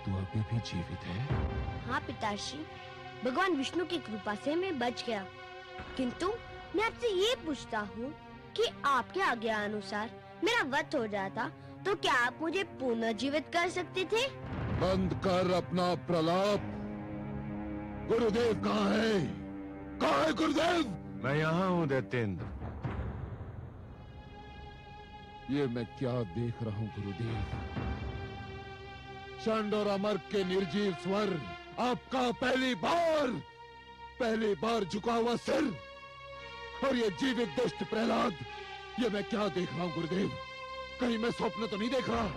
तू अभी भी जीवित है? हाँ पिताश्री, भगवान विष्णु की कृपा से मैं बच गया। किंतु मैं आपसे ये पूछता हूँ कि आपके आज्ञा अनुसार मेरा वध हो जाता तो क्या आप मुझे पुनः जीवित कर सकते थे? बंद कर अपना प्रलाप। गुरुदेव कहाँ है? कहाँ है गुरुदेव? मैं यहाँ हूँ दैत्येंद्र। ये मैं क्या देख रहा हूँ गुरुदेव? चंड और अमर के निर्जीव स्वर, आपका पहली बार झुका हुआ सिर, और ये जीवित दुष्ट प्रहलाद, ये मैं क्या देख रहा हूँ गुरुदेव? कहीं मैं स्वप्न तो नहीं देख रहा?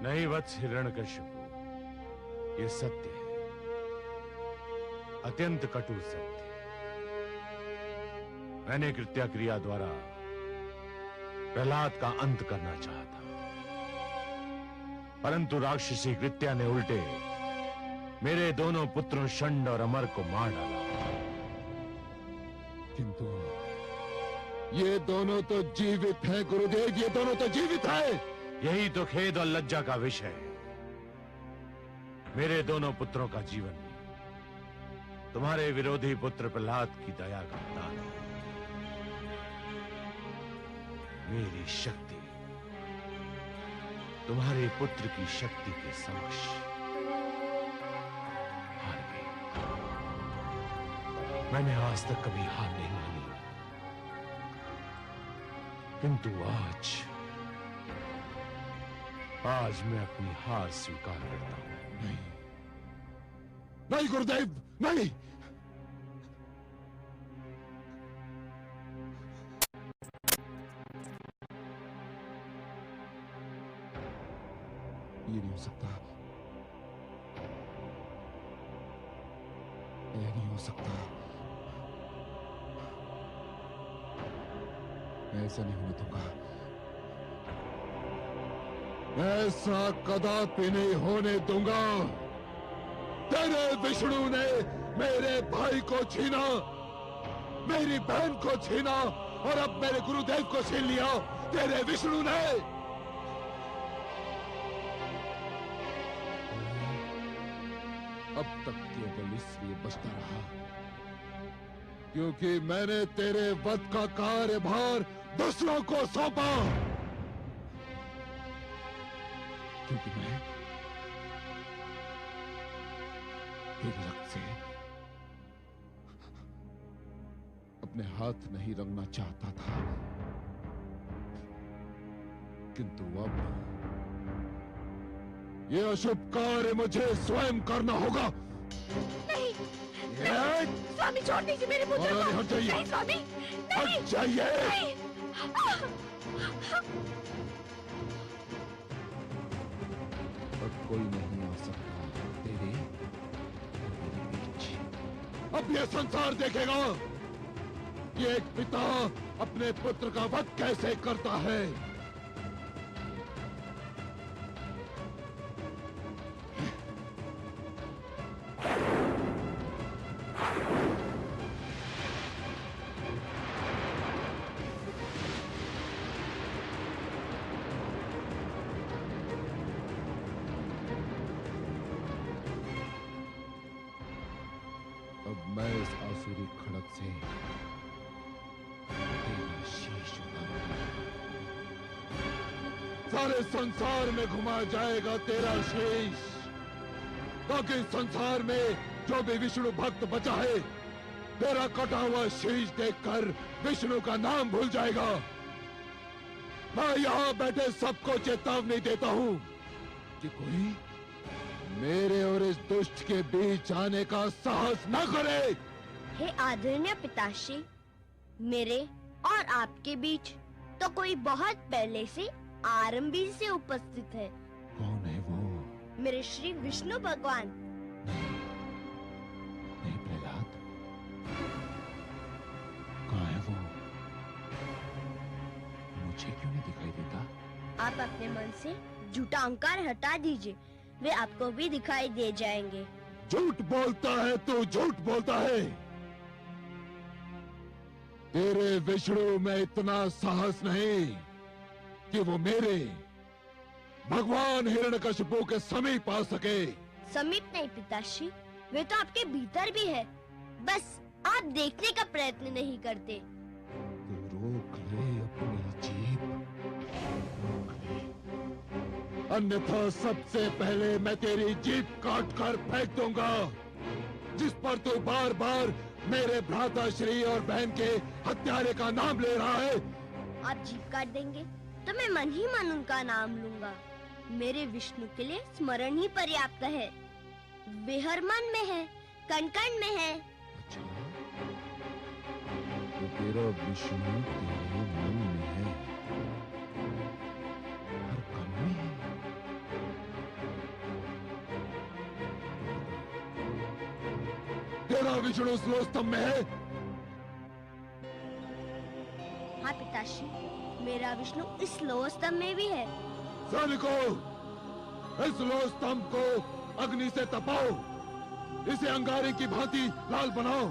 नहीं वत्स हिरण्यकश्यप, ये सत्य है, अत्यंत कटु सत्य। मैंने कृत्या क्रिया द्वारा प्रहलाद का अंत करना चाहा था, परंतु राक्षसी कृत्या ने उल्टे मेरे दोनों पुत्रों षंड और अमर को मार डाला। किंतु ये दोनों तो जीवित हैं गुरुदेव, ये दोनों तो जीवित हैं। यही तो खेद और लज्जा का विषय है। मेरे दोनों पुत्रों का जीवन तुम्हारे विरोधी पुत्र प्रहलाद की दया का दान है। मेरी शक्ति तुम्हारे पुत्र की शक्ति के समक्ष हार गई। मैंने आज तक कभी हार नहीं मानी, किंतु आज मैं अपनी हार स्वीकार करता हूं। नहीं, नहीं गुरुदेव, नहीं। ये नहीं हो सकता, ये नहीं हो सकता, ऐसा नहीं होने दूंगा, ऐसा कदापि नहीं होने दूंगा। तेरे विष्णु ने मेरे भाई को छीना, मेरी बहन को छीना, और अब मेरे गुरुदेव को छीन लिया तेरे विष्णु ने। अब तक केवल इसलिए बचता रहा क्योंकि मैंने तेरे वध का कार्यभार दूसरों को सौंपा, क्योंकि मैं तेरे रक्त से अपने हाथ नहीं रंगना चाहता था, किंतु अब ये अशुभ कार्य मुझे स्वयं करना होगा। नहीं, स्वामी छोड़ दीजिए मेरे पुत्र को। हट जाइए, नहीं स्वामी, नहीं, हट जाइए। नहीं। अब कोई नहीं आ सकता तेरे बीच। अब ये संसार देखेगा कि एक पिता अपने पुत्र का वध कैसे करता है। अब मैं इस आसुरी खड़क से तेरा शीश उतारूंगा। सारे संसार में घुमा जाएगा तेरा शीश, ताकि संसार में जो भी विष्णु भक्त बचा है तेरा कटा हुआ शीश देखकर विष्णु का नाम भूल जाएगा। मैं यहाँ बैठे सबको चेतावनी देता हूँ कि कोई मेरे और इस दुष्ट के बीच आने का साहस न करे। हे आदरणीय पिताश्री, मेरे और आपके बीच तो कोई बहुत पहले से आरंभी से उपस्थित है। कौन है वो? मेरे श्री विष्णु भगवान। नहीं प्रहलाद, कहाँ है वो? मुझे क्यों नहीं दिखाई देता? आप अपने मन से झूठा अहंकार हटा दीजिए, वे आपको भी दिखाई दे जाएंगे। झूठ बोलता है तू, झूठ बोलता है। तेरे विष्णु में इतना साहस नहीं कि वो मेरे भगवान हिरण्यकशिपु के समीप आ सके। समीप नहीं पिताश्री, वे तो आपके भीतर भी है, बस आप देखने का प्रयत्न नहीं करते। तू रोक ले अपनी जीभ, रोक ले, अन्यथा सबसे पहले मैं तेरी जीभ काट कर फेंक दूंगा, जिस पर तू बार बार मेरे भ्राता श्री और बहन के हत्यारे का नाम ले रहा है। आप जीभ काट देंगे तो मैं मन ही मन उनका नाम लूंगा। मेरे विष्णु के लिए स्मरण ही पर्याप्त है। वे हर मन में है, कण कण में है। अच्छा, तो तेरा विष्णु तेरे मन में है, हर कण में है। तेरा विष्णु स्लोस्तम में है? हाँ पिताश्री, मेरा विष्णु इस लोह स्तंभ में भी है। सैनिकों, इस लोह स्तंभ को अग्नि से तपाओ, इसे अंगारे की भांति लाल बनाओ।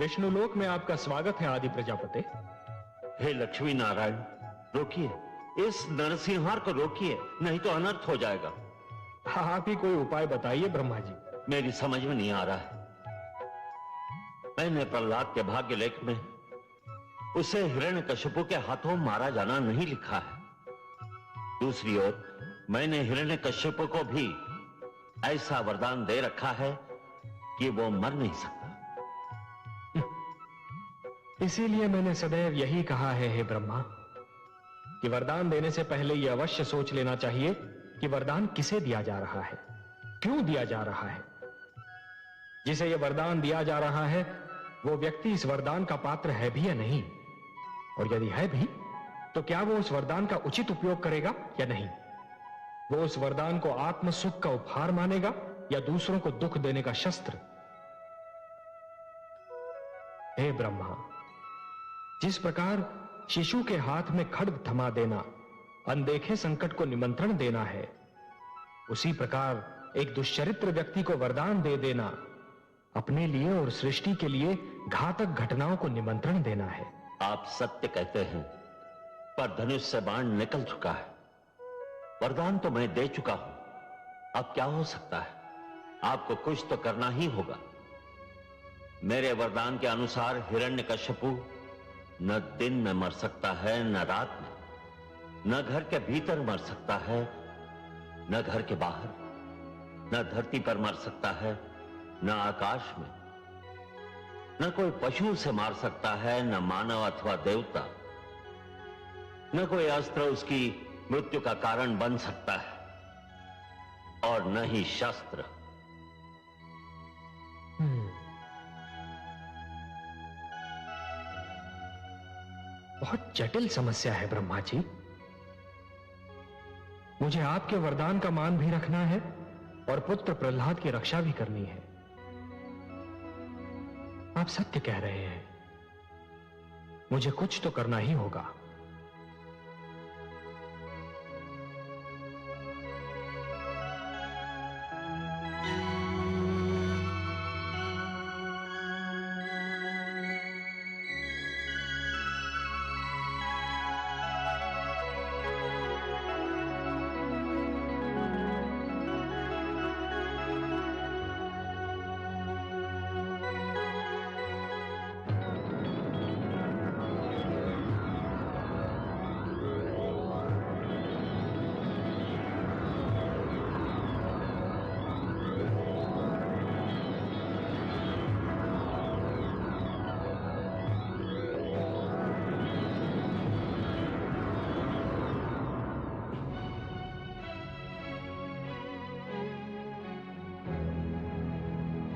विष्णुलोक में आपका स्वागत है आदि प्रजापति। हे लक्ष्मी नारायण, रोकिए, इस नरसिंहार को रोकिए, नहीं तो अनर्थ हो जाएगा। आप ही कोई उपाय बताइए ब्रह्मा जी। मेरी समझ में नहीं आ रहा है। मैंने प्रहलाद के भाग्य लेख में उसे हिरण्यकशिपु के हाथों मारा जाना नहीं लिखा है। दूसरी ओर मैंने हिरण्यकशिपु को भी ऐसा वरदान दे रखा है कि वो मर नहीं सकता। इसीलिए मैंने सदैव यही कहा है हे ब्रह्मा, कि वरदान देने से पहले यह अवश्य सोच लेना चाहिए कि वरदान किसे दिया जा रहा है, क्यों दिया जा रहा है। जिसे यह वरदान दिया जा रहा है वो व्यक्ति इस वरदान का पात्र है भी या नहीं, और यदि है भी तो क्या वो उस वरदान का उचित उपयोग करेगा या नहीं। वो उस वरदान को आत्म सुख का उपहार मानेगा या दूसरों को दुख देने का शस्त्र। हे ब्रह्मा, जिस प्रकार शिशु के हाथ में खड्ग थमा देना अनदेखे संकट को निमंत्रण देना है, उसी प्रकार एक दुष्चरित्र व्यक्ति को वरदान दे देना अपने लिए और सृष्टि के लिए घातक घटनाओं को निमंत्रण देना है। आप सत्य कहते हैं, पर धनुष से बाण निकल चुका है। वरदान तो मैं दे चुका हूं, अब क्या हो सकता है। आपको कुछ तो करना ही होगा। मेरे वरदान के अनुसार हिरण्यकशिपु न दिन में मर सकता है, न रात में, न घर के भीतर मर सकता है, न घर के बाहर, न धरती पर मर सकता है, न आकाश में, न कोई पशु से मार सकता है, न मानव अथवा देवता, न कोई अस्त्र उसकी मृत्यु का कारण बन सकता है, और न ही शस्त्र। बहुत जटिल समस्या है ब्रह्मा जी। मुझे आपके वरदान का मान भी रखना है और पुत्र प्रहलाद की रक्षा भी करनी है। आप सत्य कह रहे हैं, मुझे कुछ तो करना ही होगा।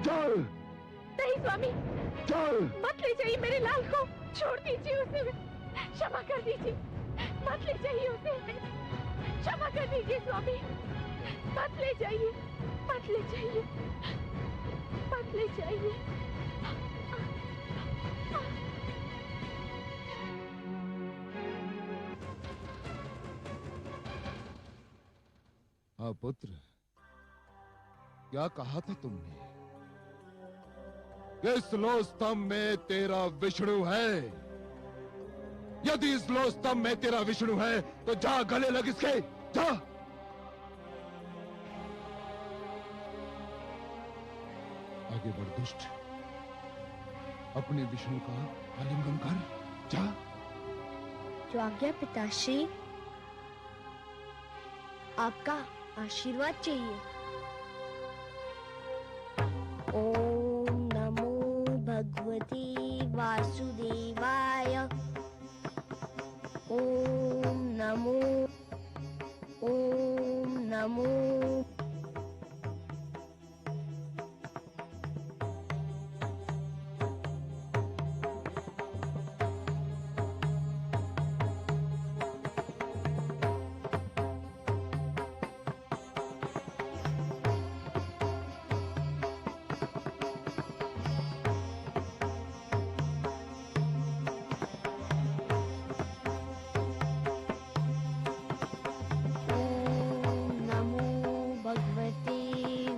चल नहीं स्वामी, चल, मत ले जाइए मेरे लाल को, छोड़ दीजिए उसे, क्षमा कर दीजिए, मत ले जाइए उसे, क्षमा कर दीजिए स्वामी, मत ले जाइए, मत ले जाइए, मत ले जाइए। हाँ पुत्र, क्या कहा था तुमने? इस लो स्तंभ में तेरा विष्णु है। यदि इस लो स्तंभ में तेरा विष्णु है तो जा गले लग इसके, जा। आगे बढ़ दुष्ट, अपने विष्णु का आलिंगन कर, जा। जो आज्ञा पिताश्री, आपका आशीर्वाद चाहिए। ओम नमो भगवते वासुदेवाय। ओम नमो, ओम नमो।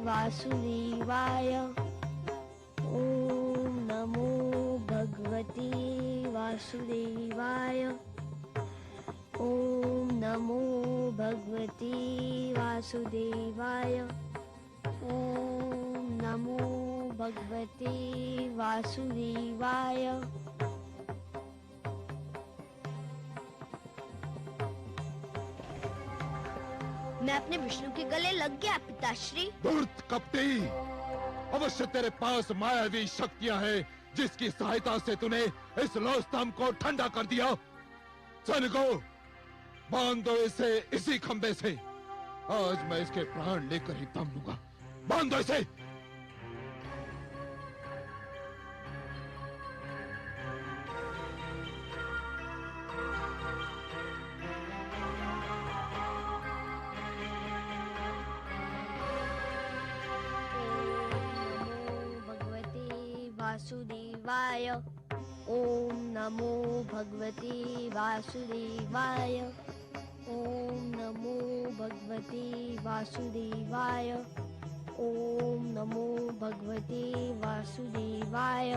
वासुदेवाय। ओम नमो भगवते वासुदेवाय। ओम नमो भगवते वासुदेवाय। ओम नमो भगवते वासुदेवाय। मैं अपने विष्णु के गले लग गया पिताश्री। धूर्त कपटी, अवश्य तेरे पास मायावी शक्तियां हैं जिसकी सहायता से तूने इस लो स्तंभ को ठंडा कर दिया। सैनिकों, बांध दो इसे इसी खंबे से। आज मैं इसके प्राण लेकर ही दम लूंगा। बांध दो इसे। वासुदेवाय। ओम नमो भगवते वासुदेवाय। ओम नमो भगवते वासुदेवाय। ओम नमो भगवते वासुदेवाय।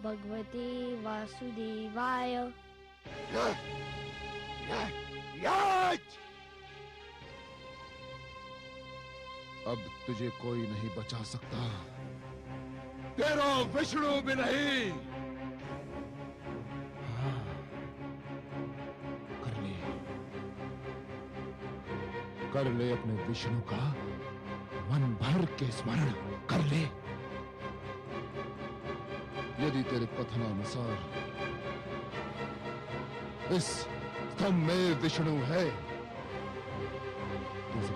भगवते वासुदेवाय। अब तुझे कोई नहीं बचा सकता, तेरा विष्णु भी नहीं। हाँ, कर ले अपने विष्णु का मन भर के स्मरण कर ले। यदि तेरे कथनानुसार इस स्तंभ में विष्णु है तो उसे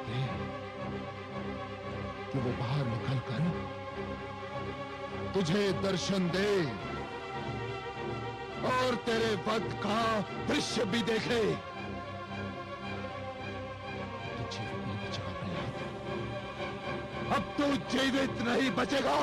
कि वो बाहर निकलकर तुझे दर्शन दे और तेरे वध का दृश्य भी देखे। अब तू जीवित नहीं बचेगा।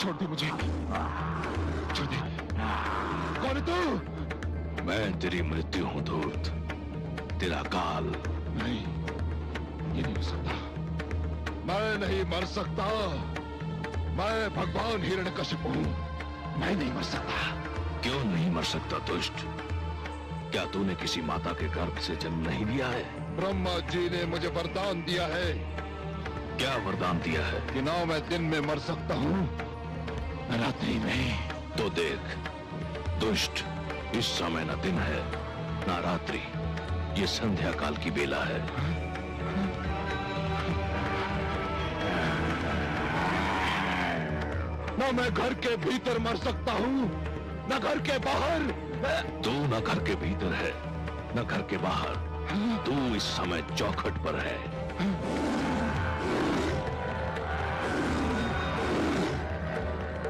छोड़ दे मुझे, छोड़ दे। कौन है तू? मैं तेरी मृत्यु हूं धूर्त, तेरा काल। नहीं, ये नहीं हो सकता। मैं नहीं मर सकता। मैं भगवान हिरण्यकशिपु हूं। मैं नहीं मर सकता। क्यों नहीं मर सकता दुष्ट? क्या तूने किसी माता के गर्भ से जन्म नहीं लिया है? ब्रह्मा जी ने मुझे वरदान दिया है। क्या वरदान दिया है? कि ना मैं दिन में मर सकता हूँ, न रात्रि में। तो देख दुष्ट, इस समय न दिन है न रात्रि, ये संध्या काल की बेला है। न मैं घर के भीतर मर सकता हूँ, न घर के बाहर। तू न घर के भीतर है न घर के बाहर, तू इस समय चौखट पर है।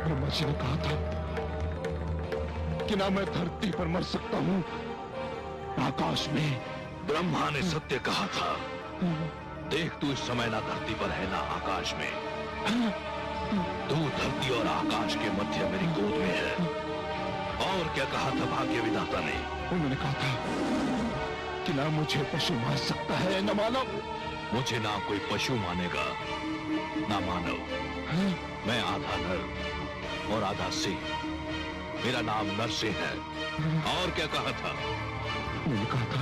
ब्रह्मा जी ने कहा था कि ना मैं धरती पर मर सकता हूँ, आकाश में। ब्रह्मा ने सत्य कहा था। देख तू इस समय ना धरती पर है ना आकाश में, तू धरती और आकाश के मध्य मेरी गोद में है। और क्या कहा था भाग्य विधाता ने? उन्होंने कहा था कि ना मुझे पशु मार सकता है न मानव। मुझे ना कोई पशु मानेगा ना मानव। मैं आधा नर और आधा सिंह, मेरा नाम नरसिंह है। और क्या कहा था? उन्होंने कहा था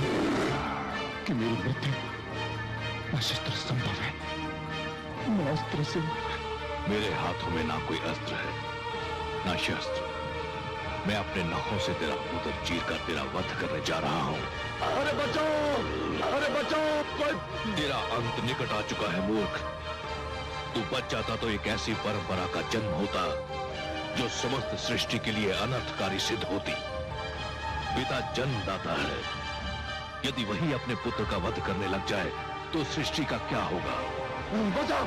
कि मेरी मृत्यु न शस्त्र संभव है, न अस्त्र से। मेरे हाथों में ना कोई अस्त्र है ना शस्त्र। मैं अपने नखों से तेरा उदर चीर कर तेरा वध करने जा रहा हूँ। अरे बचाओ, अरे बचाओ, कोई। तेरा अंत निकट आ चुका है मूर्ख। तू बच जाता तो एक ऐसी परंपरा का जन्म होता जो समस्त सृष्टि के लिए अनर्थकारी सिद्ध होती। पिता जन्मदाता है, यदि वही अपने पुत्र का वध करने लग जाए तो सृष्टि का क्या होगा? बचाओ।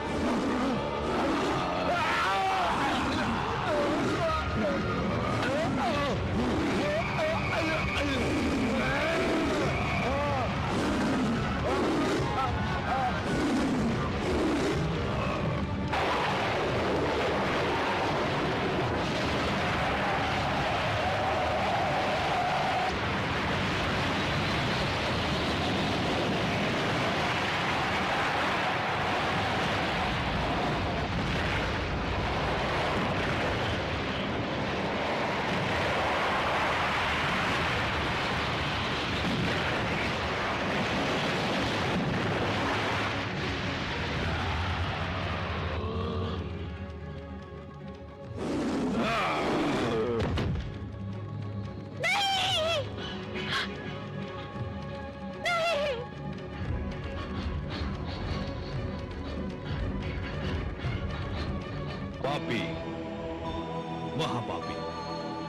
महापापी,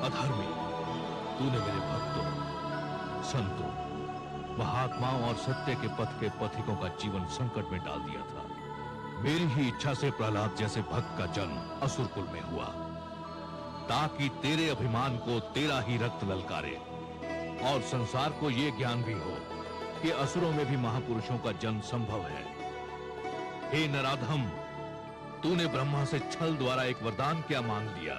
अधर्मी, तूने मेरे भक्तों, संतों, महात्माओं और सत्य के पथ के पथिकों का जीवन संकट में डाल दिया था। मेरी ही इच्छा से प्रहलाद जैसे भक्त का जन्म असुरकुल में हुआ, ताकि तेरे अभिमान को तेरा ही रक्त ललकारे और संसार को यह ज्ञान भी हो कि असुरों में भी महापुरुषों का जन्म संभव है। हे नराधम, तूने ब्रह्मा से छल द्वारा एक वरदान क्या मांग लिया?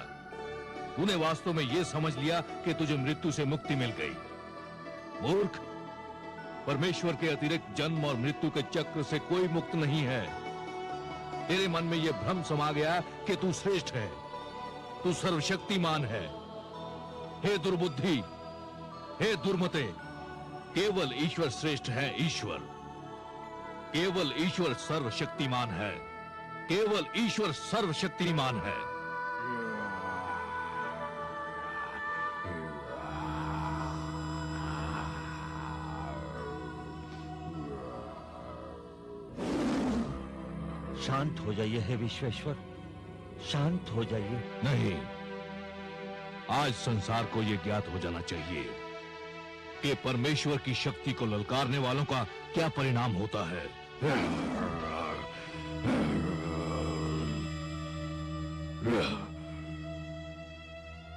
तूने वास्तव में यह समझ लिया कि तुझे मृत्यु से मुक्ति मिल गई। मूर्ख, परमेश्वर के अतिरिक्त जन्म और मृत्यु के चक्र से कोई मुक्त नहीं है। तेरे मन में यह भ्रम समा गया कि तू श्रेष्ठ है, तू सर्वशक्तिमान है। हे दुर्बुद्धि, हे दुर्मते, केवल ईश्वर श्रेष्ठ है। ईश्वर, केवल ईश्वर सर्वशक्तिमान है, केवल ईश्वर सर्वशक्तिमान है। शांत हो जाइए हे विश्वेश्वर, शांत हो जाइए। नहीं, आज संसार को यह ज्ञात हो जाना चाहिए कि परमेश्वर की शक्ति को ललकारने वालों का क्या परिणाम होता है।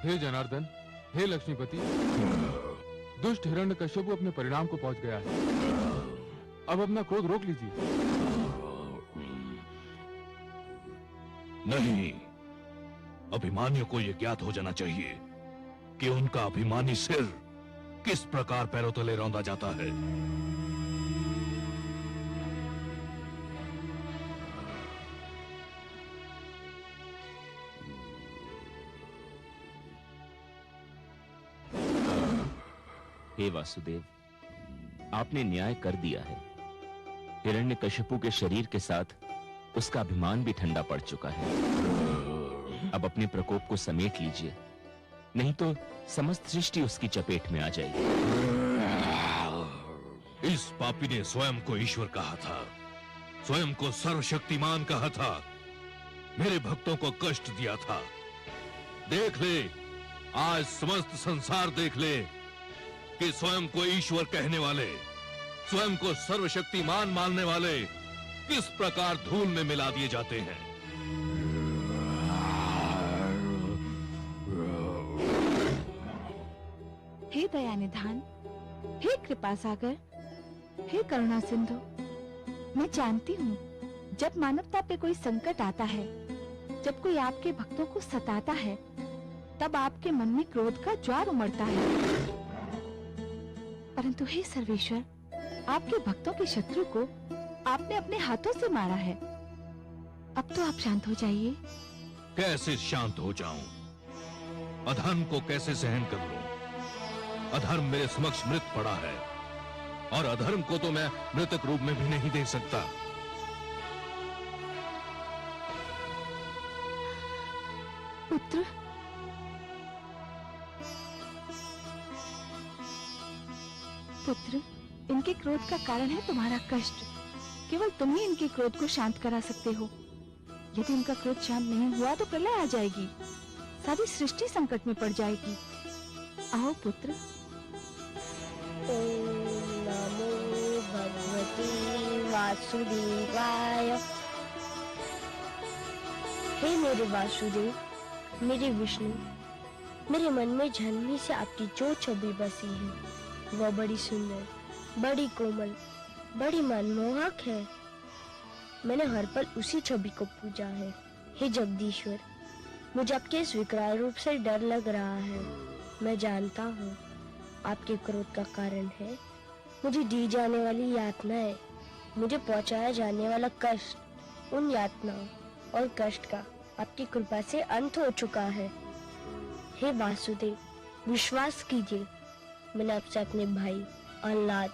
हे जनार्दन, हे लक्ष्मीपति, दुष्ट हिरण्यकश्यप अपने परिणाम को पहुंच गया है। अब अपना क्रोध रोक लीजिए। नहीं, अभिमानियों को यह ज्ञात हो जाना चाहिए कि उनका अभिमानी सिर किस प्रकार पैरों तले रौंदा जाता है। हे वासुदेव, आपने न्याय कर दिया है। हिरण्यकशिपु के शरीर के साथ उसका अभिमान भी ठंडा पड़ चुका है। अब अपने प्रकोप को समेट लीजिए, नहीं तो समस्त सृष्टि उसकी चपेट में आ जाएगी। इस पापी ने स्वयं को ईश्वर कहा था, स्वयं को सर्वशक्तिमान कहा था, मेरे भक्तों को कष्ट दिया था। देख ले, आज समस्त संसार देख ले कि स्वयं को ईश्वर कहने वाले, स्वयं को सर्वशक्तिमान मानने वाले किस प्रकार धूल में मिला दिए जाते हैं। हे दया निधान, हे कृपा सागर, हे करुणा सिंधु, मैं जानती हूँ जब मानवता पे कोई संकट आता है, जब कोई आपके भक्तों को सताता है, तब आपके मन में क्रोध का ज्वार उमड़ता है। परंतु हे सर्वेश्वर, आपके भक्तों के शत्रु को आपने अपने हाथों से मारा है। अब तो आप शांत हो जाइए। कैसे शांत हो जाऊं? अधर्म को कैसे सहन कर लूं? अधर्म मेरे समक्ष मृत पड़ा है और अधर्म को तो मैं मृतक रूप में भी नहीं देख सकता। पुत्र, पुत्र, इनके क्रोध का कारण है तुम्हारा कष्ट। केवल तुम ही इनके क्रोध को शांत करा सकते हो। यदि इनका क्रोध शांत नहीं हुआ तो प्रलय आ जाएगी, सारी सृष्टि संकट में पड़ जाएगी। आओ पुत्र। ओम नमो भगवते वासुदेवाय। हे मेरे वासुदेव, मेरे विष्णु, मेरे मन में जन्मी से आपकी जो छवि बसी है वह बड़ी सुंदर, बड़ी कोमल, बड़ी मनमोहक है। मैंने हर पल उसी छवि को पूजा है। हे जगदीश्वर, मुझे आपके इस विकराल रूप से डर लग रहा है। मैं जानता हूँ आपके क्रोध का कारण है मुझे दी जाने वाली यातनाएं, मुझे पहुँचाया जाने वाला कष्ट। उन यातनाओं और कष्ट का आपकी कृपा से अंत हो चुका है। हे वासुदेव, विश्वास कीजिए, मैंने आपसे अपने भाई अल्लाद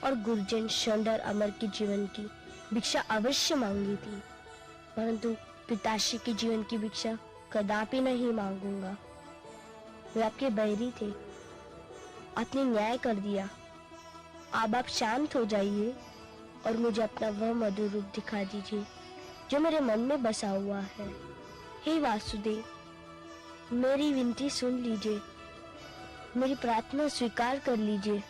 और गुरुजन शंडर अमर के जीवन की भिक्षा अवश्य मांगी थी, परंतु पिताश्री के जीवन की भिक्षा कदापि नहीं मांगूंगा। वे आपके बैरी थे, आपने न्याय कर दिया। अब आप शांत हो जाइए और मुझे अपना वह मधुर रूप दिखा दीजिए जो मेरे मन में बसा हुआ है। हे वासुदेव, मेरी विनती सुन लीजिए, मेरी प्रार्थना स्वीकार कर लीजिए।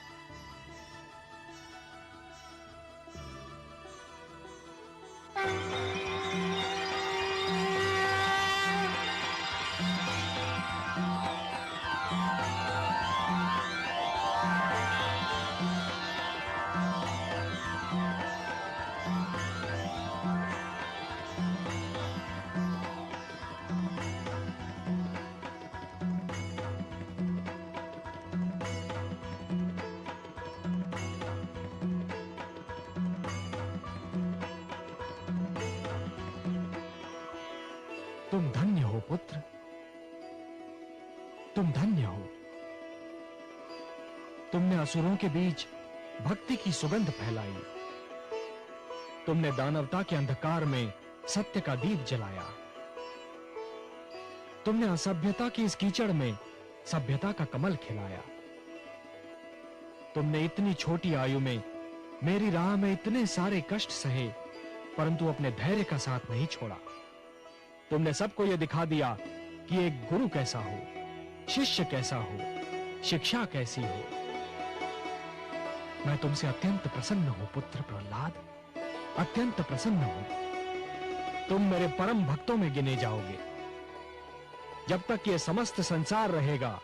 तुम धन्य हो पुत्र, तुम धन्य हो। तुमने असुरों के बीच भक्ति की सुगंध फैलाई। तुमने दानवता के अंधकार में सत्य का दीप जलाया। तुमने असभ्यता की इस कीचड़ में सभ्यता का कमल खिलाया। तुमने इतनी छोटी आयु में मेरी राह में इतने सारे कष्ट सहे, परंतु अपने धैर्य का साथ नहीं छोड़ा। तुमने सबको यह दिखा दिया कि एक गुरु कैसा हो, शिष्य कैसा हो, शिक्षा कैसी हो। मैं तुमसे अत्यंत प्रसन्न हूं पुत्र प्रहलाद, अत्यंत प्रसन्न हूं। तुम मेरे परम भक्तों में गिने जाओगे। जब तक ये समस्त संसार रहेगा,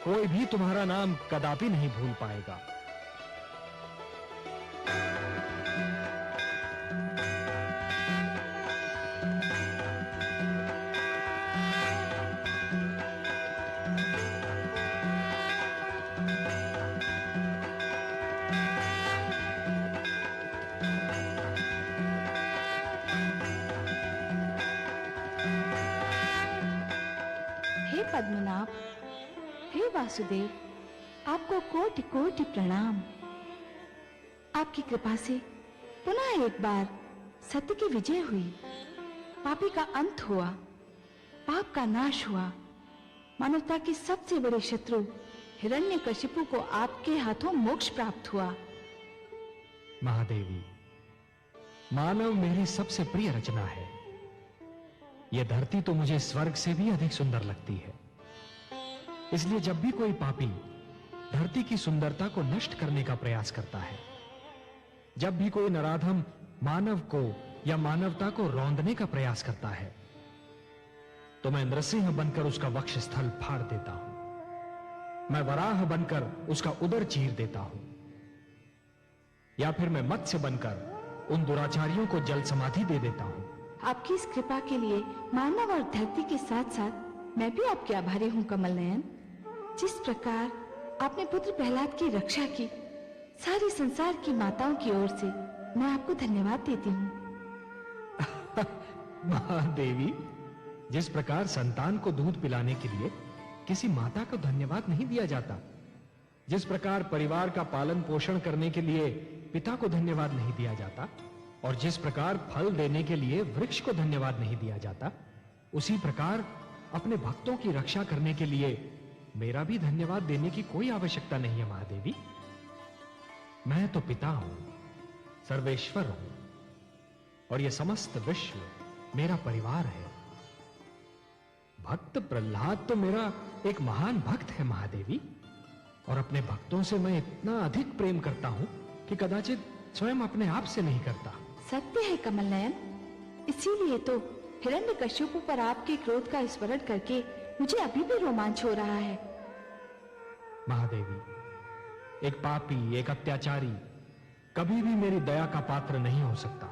कोई भी तुम्हारा नाम कदापि नहीं भूल पाएगा। पद्मनाभ, हे वासुदेव, आपको कोटि कोटि प्रणाम। आपकी कृपा से पुनः एक बार सत्य की विजय हुई, पापी का अंत हुआ, पाप का नाश हुआ। मानवता की सबसे बड़े शत्रु हिरण्यकशिपु को आपके हाथों मोक्ष प्राप्त हुआ। महादेवी, मानव मेरी सबसे प्रिय रचना है। यह धरती तो मुझे स्वर्ग से भी अधिक सुंदर लगती है। इसलिए जब भी कोई पापी धरती की सुंदरता को नष्ट करने का प्रयास करता है, जब भी कोई नराधम मानव को या मानवता को रौंदने का प्रयास करता है, तो मैं नृसिंह बनकर उसका वक्षस्थल फाड़ देता हूं। मैं वराह बनकर उसका उदर चीर देता हूं, या फिर मैं मत्स्य बनकर उन दुराचारियों को जल समाधि दे देता हूं। आपकी इस कृपा के लिए मानव और धरती के साथ साथ मैं भी आपके आभारी हूँ कमल नयन। जिस प्रकार आपने पुत्र प्रहलाद की रक्षा की, सारी संसार की माताओं की ओर से मैं आपको धन्यवाद देती हूँ। महादेवी, जिस प्रकार संतान को दूध पिलाने के लिए किसी माता को धन्यवाद नहीं दिया जाता, जिस प्रकार परिवार का पालन पोषण करने के लिए पिता को धन्यवाद नहीं दिया जाता, और जिस प्रकार फल देने के लिए वृक्ष को धन्यवाद नहीं दिया जाता, उसी प्रकार अपने भक्तों की रक्षा करने के लिए मेरा भी धन्यवाद देने की कोई आवश्यकता नहीं है महादेवी। मैं तो पिता हूं, सर्वेश्वर हूं, और यह समस्त विश्व मेरा परिवार है। भक्त प्रहलाद तो मेरा एक महान भक्त है महादेवी, और अपने भक्तों से मैं इतना अधिक प्रेम करता हूं कि कदाचित स्वयं अपने आप से नहीं करता। सत्य है कमल नयन, इसीलिए तो हिरण्यकशिपु पर आपके क्रोध का स्मरण करके मुझे अभी भी रोमांच हो रहा है। महादेवी, एक पापी, एक अत्याचारी कभी भी मेरी दया का पात्र नहीं हो सकता।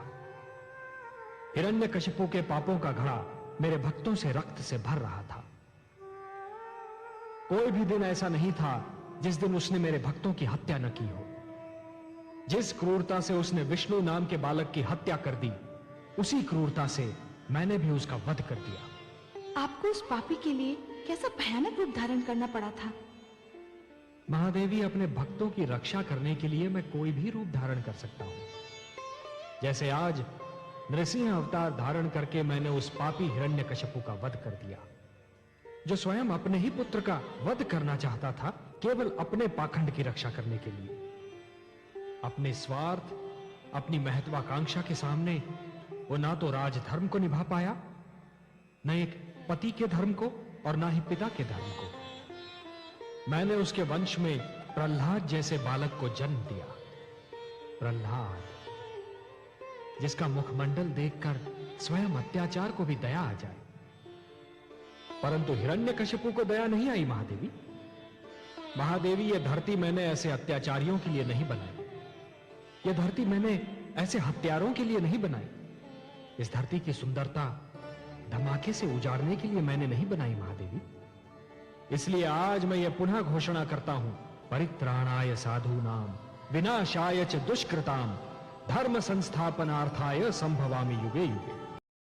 हिरण्यकशिपु के पापों का घड़ा मेरे भक्तों से रक्त से भर रहा था। कोई भी दिन ऐसा नहीं था जिस दिन उसने मेरे भक्तों की हत्या न की हो। जिस क्रूरता से उसने विष्णु नाम के बालक की हत्या कर दी, उसी क्रूरता से मैंने भी उसका वध कर दिया। आपको उस पापी के लिए कैसा भयानक रूप धारण करना पड़ा था? महादेवी, अपने भक्तों की रक्षा करने के लिए मैं कोई भी रूप धारण कर सकता हूं। जैसे आज नृसिंह अवतार धारण करके मैंने उस पापी हिरण्यकशिपु का वध कर दिया, जो स्वयं अपने ही पुत्र का वध करना चाहता था, केवल अपने पाखंड की रक्षा करने के लिए। अपने स्वार्थ, अपनी महत्वाकांक्षा के सामने वो ना तो राजधर्म को निभा पाया, न एक पति के धर्म को, और ना ही पिता के धर्म को। मैंने उसके वंश में प्रहलाद जैसे बालक को जन्म दिया। प्रहलाद, जिसका मुखमंडल देखकर स्वयं अत्याचार को भी दया आ जाए। परंतु हिरण्यकशिपु को दया नहीं आई महादेवी। महादेवी, यह धरती मैंने ऐसे अत्याचारियों के लिए नहीं बनाई। यह धरती मैंने ऐसे हत्यारों के लिए नहीं बनाई। इस धरती की सुंदरता धमाके से उजाड़ने के लिए मैंने नहीं बनाई महादेवी। इसलिए आज मैं यह पुनः घोषणा करता हूं, परित्राणाय साधूनाम विनाशाय च दुष्कृताम धर्म संस्थापनार्थाय संभवामि युगे युगे।